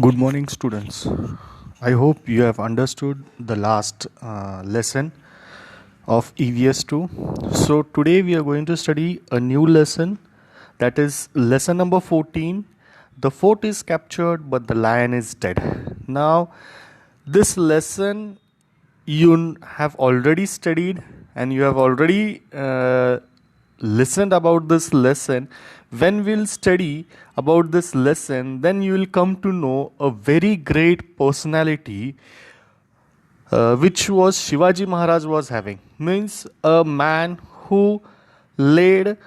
Good morning, students. I hope you have understood the last lesson of EVS 2. So, today we are going to study a new lesson, that is lesson number 14. The fort is captured, but the lion is dead. Now, this lesson you have already studied and you have already listened about this lesson. When we'll study about this lesson, then you will come to know a very great personality which was Shivaji Maharaj was having. Means a man who laid,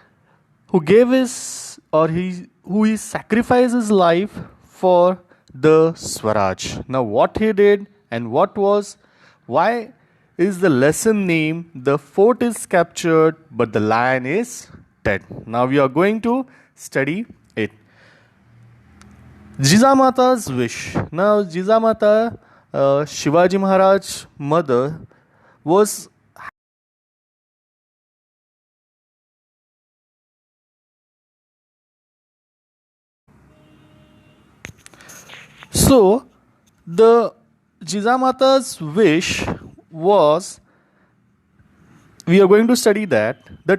who gave his, or he sacrificed his life for the Swaraj. Now what he did and what was, why is the lesson name The Fort is Captured but the Lion is Dead. Now we are going to study it. Jijamata's wish. Now Jijamata, Shivaji Maharaj's mother, was so the Jijamata's wish was, we are going to study that the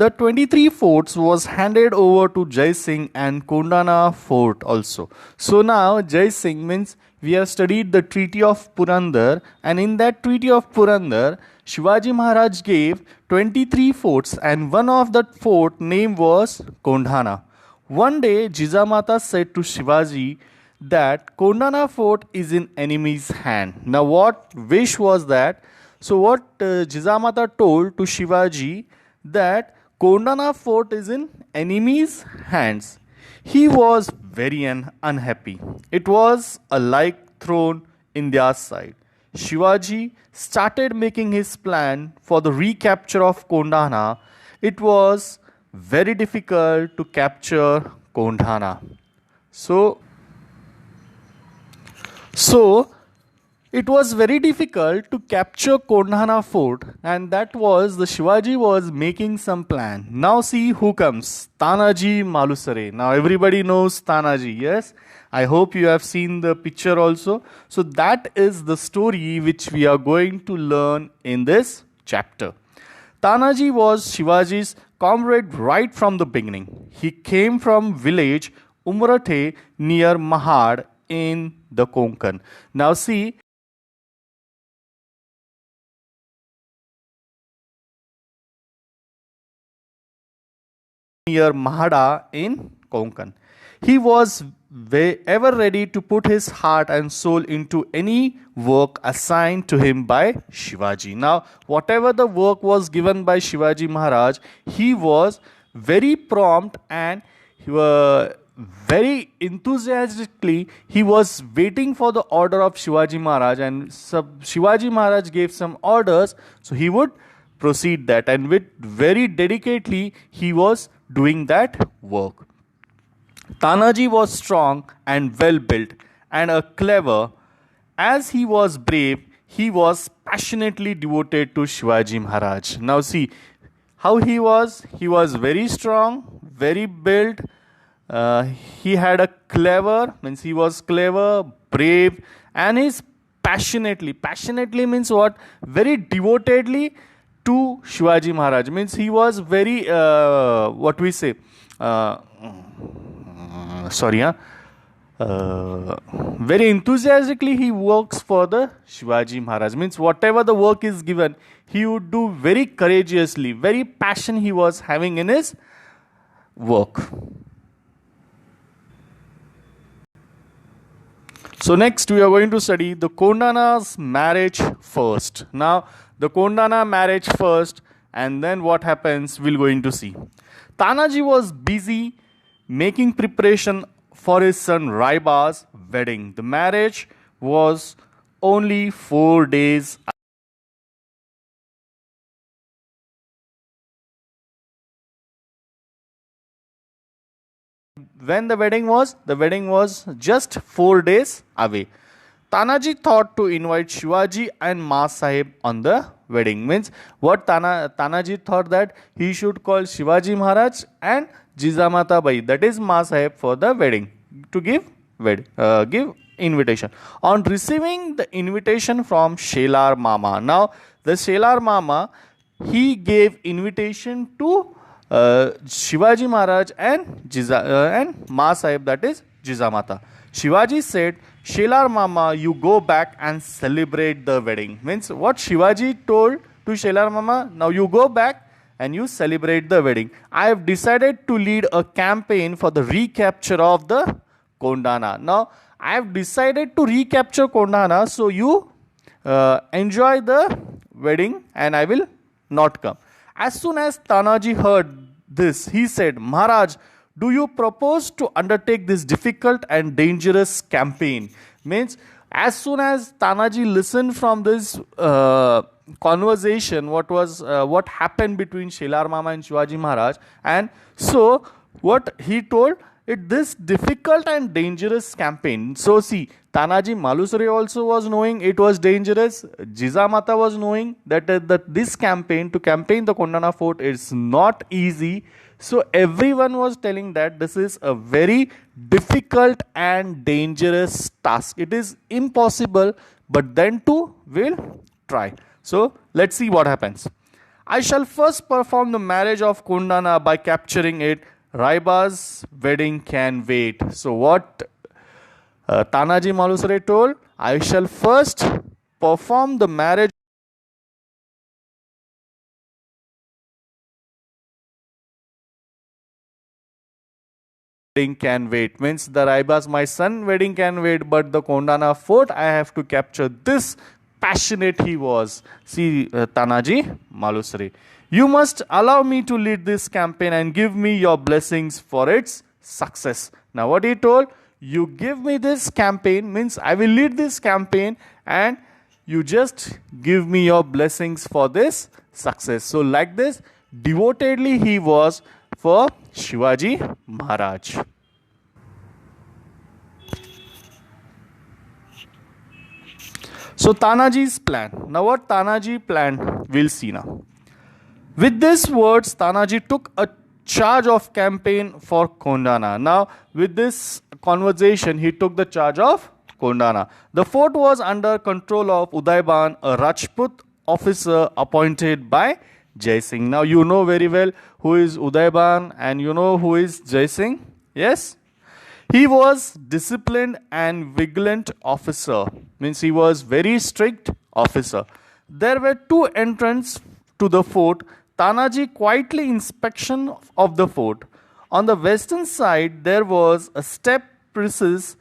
23 forts was handed over to Jai Singh and Kondana fort also. So now Jai Singh means we have studied the Treaty of Purandar, and in that Treaty of Purandar Shivaji Maharaj gave 23 forts and one of that fort name was Kondana. One day Jijamata said to Shivaji that Kondana fort is in enemy's hand. Now what wish was that? So what Jijamata told to Shivaji, that Kondana fort is in enemy's hands. He was very unhappy. It was a like thrown in their side. Shivaji started making his plan for the recapture of Kondana. It was very difficult to capture Kondana. So it was very difficult to capture Kondana fort, and that was the Shivaji was making some plan. Now see who comes. Tanaji Malusare. Now everybody knows Tanaji, yes? I hope you have seen the picture also. So that is the story which we are going to learn in this chapter. Tanaji was Shivaji's comrade right from the beginning. He came from village Umrate near Mahad in the Konkan. Now see, near Mahada in Konkan. He was ever ready to put his heart and soul into any work assigned to him by Shivaji. Now, whatever the work was given by Shivaji Maharaj, he was very prompt and very enthusiastically he was waiting for the order of Shivaji Maharaj, and Shivaji Maharaj gave some orders, so he would proceed that, and with very dedicatedly he was doing that work. Tanaji was strong and well built and a clever. As he was brave, he was passionately devoted to Shivaji Maharaj. Now see how he was. He was very strong, very built. He had a clever, means he was clever, brave, and is passionately means what? Very devotedly to Shivaji Maharaj. Means he was very, what we say, very enthusiastically he works for the Shivaji Maharaj. Means whatever the work is given, he would do very courageously, very passion he was having in his work. So next we are going to study the Kondana's marriage first. Now the Kondana marriage first, and then what happens we're going to see. Tanaji was busy making preparation for his son Raiba's wedding. The marriage was only 4 days. When the wedding was just 4 days away. Tanaji thought to invite Shivaji and Ma Sahib on the wedding. Means what Tanaji thought, that he should call Shivaji Maharaj and Jijamata Bai, that is Ma Sahib, for the wedding. to give invitation. On receiving the invitation from Shelar Mama, now the Shelar Mama, he gave invitation to Shivaji Maharaj and Ma Sahib, that is Jizamata. Shivaji said, Shelar Mama, you go back and celebrate the wedding. Means what Shivaji told to Shelar Mama, now you go back and you celebrate the wedding. I have decided to lead a campaign for the recapture of the Kondana. Now I have decided to recapture Kondana, so you enjoy the wedding and I will not come. As soon as Tanaji heard this, he said, Maharaj, do you propose to undertake this difficult and dangerous campaign? Means, as soon as Tanaji listened from this conversation, what happened between Shelar Mama and Shivaji Maharaj, and so what he told, this difficult and dangerous campaign. So see, Tanaji Malusre also was knowing it was dangerous. Jizamata was knowing that this campaign, to campaign the Kondana fort, is not easy. So everyone was telling that this is a very difficult and dangerous task. It is impossible, but then too we'll try. So let's see what happens. I shall first perform the marriage of Kondana by capturing it. Raiba's wedding can wait. So what Tanaji Malusre told, I shall first perform the marriage wedding can wait. Means the Raiba's my son wedding can wait, but the Kondana fort I have to capture. This passionate he was. See Tanaji Malusre. You must allow me to lead this campaign and give me your blessings for its success. Now what he told, you give me this campaign, means I will lead this campaign and you just give me your blessings for this success. So like this, devotedly he was for Shivaji Maharaj. So Tanaji's plan. Now what Tanaji planned, we'll see now. With these words, Tanaji took a charge of campaign for Kondana. Now, with this conversation, he took the charge of Kondana. The fort was under control of Udaiban, a Rajput officer appointed by Jai Singh. Now, you know very well who is Udaiban and you know who is Jai Singh. Yes? He was disciplined and vigilant officer. Means he was very strict officer. There were two entrants to the fort. Tanaji quietly inspection of the fort. On the western side, there was a step presses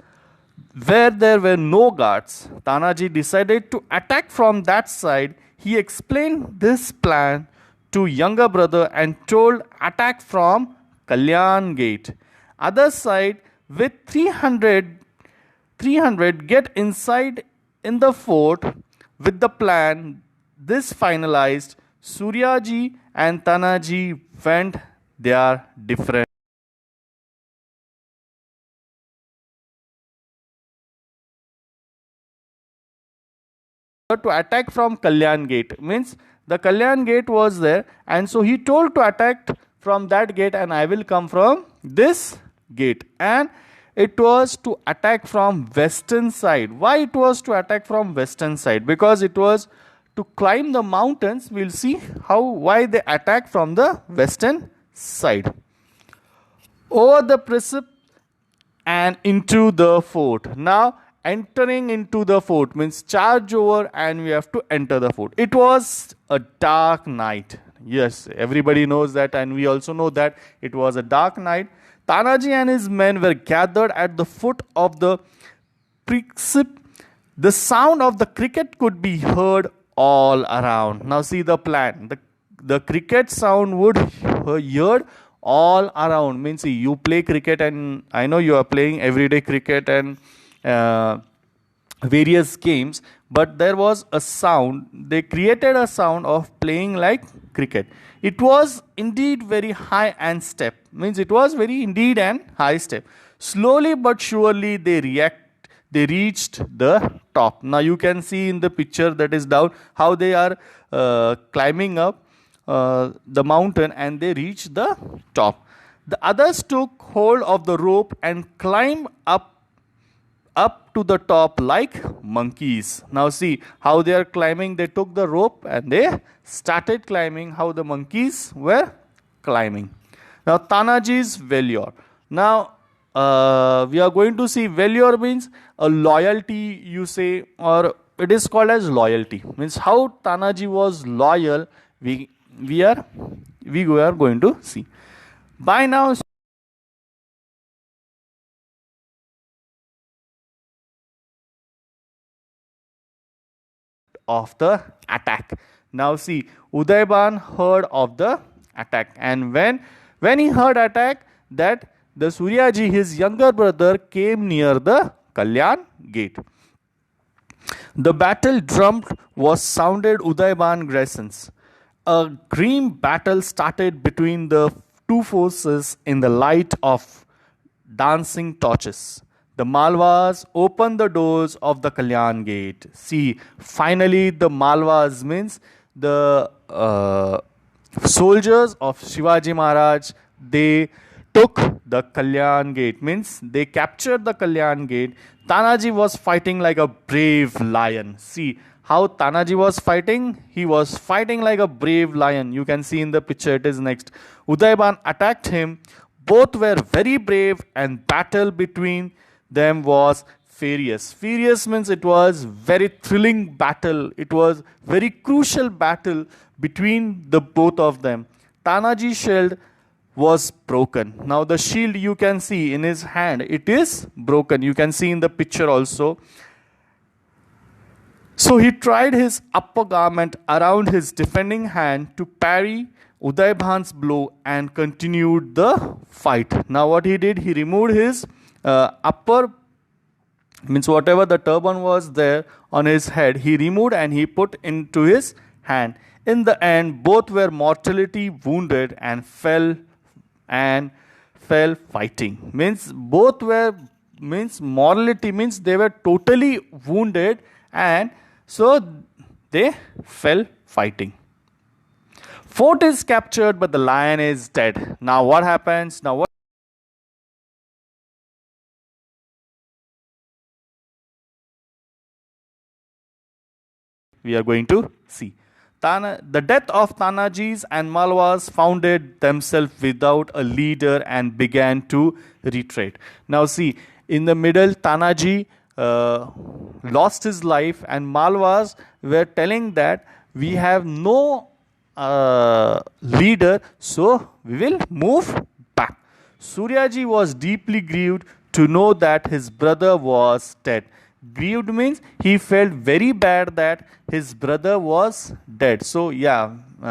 where there were no guards. Tanaji decided to attack from that side. He explained this plan to younger brother and told attack from Kalyan Gate. Other side with 300 get inside in the fort with the plan. This finalized. Suryaji and Tanaji went their different to attack from Kalyan Gate. Means the Kalyan Gate was there, and so he told to attack from that gate and I will come from this gate. And it was to attack from western side. Why it was to attack from western side? Because it was to climb the mountains. We'll see why they attack from the western side. Over the precipice and into the fort. Now entering into the fort means charge over and we have to enter the fort. It was a dark night. Yes, everybody knows that, and we also know that it was a dark night. Tanaji and his men were gathered at the foot of the precipice. The sound of the cricket could be heard all around. Now see the plan. The cricket sound would heard all around. Means see, you play cricket, and I know you are playing everyday cricket and various games, but there was a sound. They created a sound of playing like cricket. It was indeed very high and step. Means it was very indeed and high step. Slowly but surely they reached the top. Now you can see in the picture that is down how they are climbing up the mountain and they reach the top. The others took hold of the rope and climbed up to the top like monkeys. Now see how they are climbing. They took the rope and they started climbing how the monkeys were climbing. Now Tanaji's valor. Now we are going to see valor means a loyalty, you say, or it is called as loyalty. Means how Tanaji was loyal. We are going to see. By now of the attack. Now see, Udayban heard of the attack, and when he heard attack, that the Suryaji, his younger brother, came near the Kalyan gate. The battle drum was sounded Udayban Graysons. A grim battle started between the two forces in the light of dancing torches. The Malwas opened the doors of the Kalyan gate. See, finally the Malwas means the soldiers of Shivaji Maharaj, they took the Kalyan gate, means they captured the Kalyan gate. Tanaji was fighting like a brave lion. See how Tanaji was fighting? He was fighting like a brave lion. You can see in the picture, it is next. Udayban attacked him. Both were very brave, and battle between them was furious. Furious means it was very thrilling battle. It was very crucial battle between the both of them. Tanaji's shield was broken. Now the shield you can see in his hand, it is broken. You can see in the picture also. So he tried his upper garment around his defending hand to parry Udayban's blow and continued the fight. Now what he did, he removed his upper, means whatever the turban was there on his head, he removed and he put into his hand. In the end, both were mortally wounded and fell fighting. Means both were, means mortality means they were totally wounded, and so they fell fighting. Fort is captured, but the lion is dead. Now what happens? Now what? We are going to see. The death of Tanaji's and Malwas founded themselves without a leader and began to retreat. Now see, in the middle, Tanaji lost his life, and Malwas were telling that we have no leader, so we will move back. Suryaji was deeply grieved to know that his brother was dead. Grieved means he felt very bad that his brother was dead. So yeah,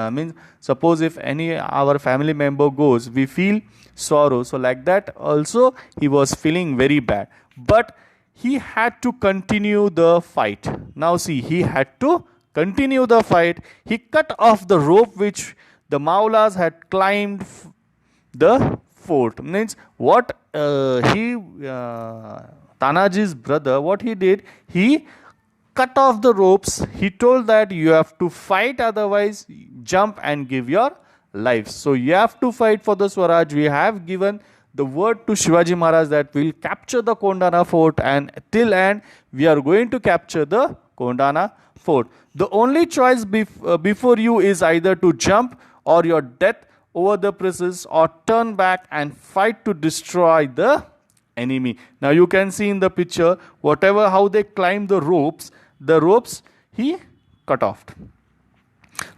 means suppose if any our family member goes, we feel sorrow. So like that also he was feeling very bad. But he had to continue the fight. Now see, he had to continue the fight. He cut off the rope which the Maulas had climbed the fort. Means what Tanaji's brother, what he did, he cut off the ropes. He told that you have to fight, otherwise jump and give your life. So you have to fight for the Swaraj. We have given the word to Shivaji Maharaj that we will capture the Kondana fort, and till end we are going to capture the Kondana fort. The only choice before you is either to jump or your death over the precipice, or turn back and fight to destroy the enemy. Now you can see in the picture whatever how they climb the ropes he cut off.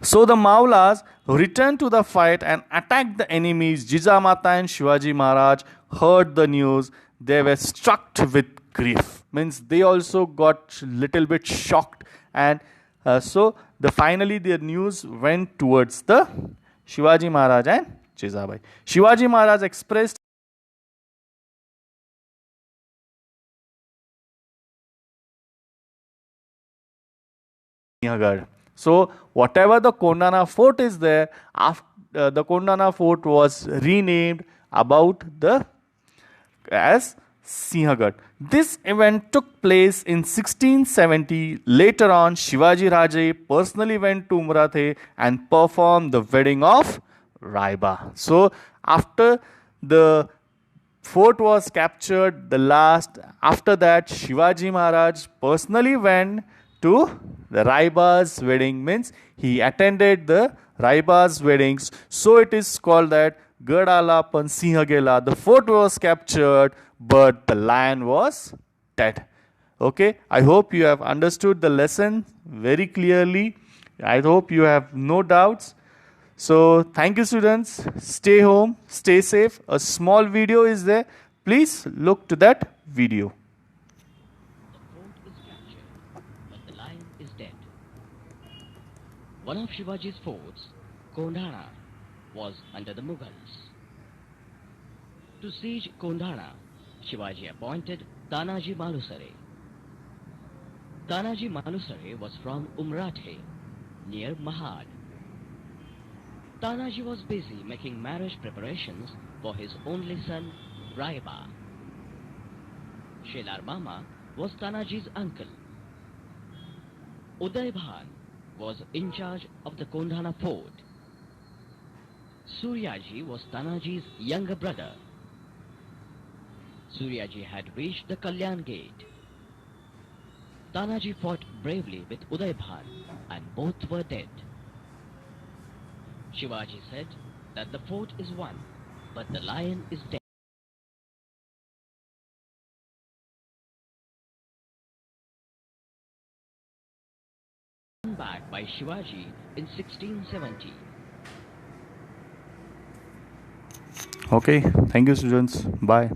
So the Maulas returned to the fight and attacked the enemies. Jijamata and Shivaji Maharaj heard the news. They were struck with grief. Means they also got little bit shocked, and so finally their news went towards the Shivaji Maharaj and Jijabai. Shivaji Maharaj expressed So whatever the Kondana fort is there, after the Kondana fort was renamed as Sinhagad. This event took place in 1670. Later on, Shivaji Raje personally went to Marathe and performed the wedding of Raiba. So after the fort was captured. The last, after that, Shivaji Maharaj personally went to the Raiba's wedding, means he attended the Raiba's weddings. So it is called that Gadala Pansiha Gela. The fort was captured, but the lion was dead. Okay, I hope you have understood the lesson very clearly. I hope you have no doubts. So thank you, students. Stay home, stay safe. A small video is there. Please look to that video. The fort is captured, but the lion is dead. One of Shivaji's forts, Kondhana, was under the Mughals. To siege Kondhana, Shivaji appointed Tanaji Malusare. Tanaji Malusare was from Umrathe, near Mahad. Tanaji was busy making marriage preparations for his only son, Raiba. Shelar Mama was Tanaji's uncle. Uday Bhan was in charge of the Kondhana fort. Suryaji was Tanaji's younger brother. Suryaji had reached the Kalyan gate. Tanaji fought bravely with Uday Bhan and both were dead. Shivaji said that the fort is won, but the lion is dead. Back by Shivaji in 1670. Okay, thank you, students. Bye.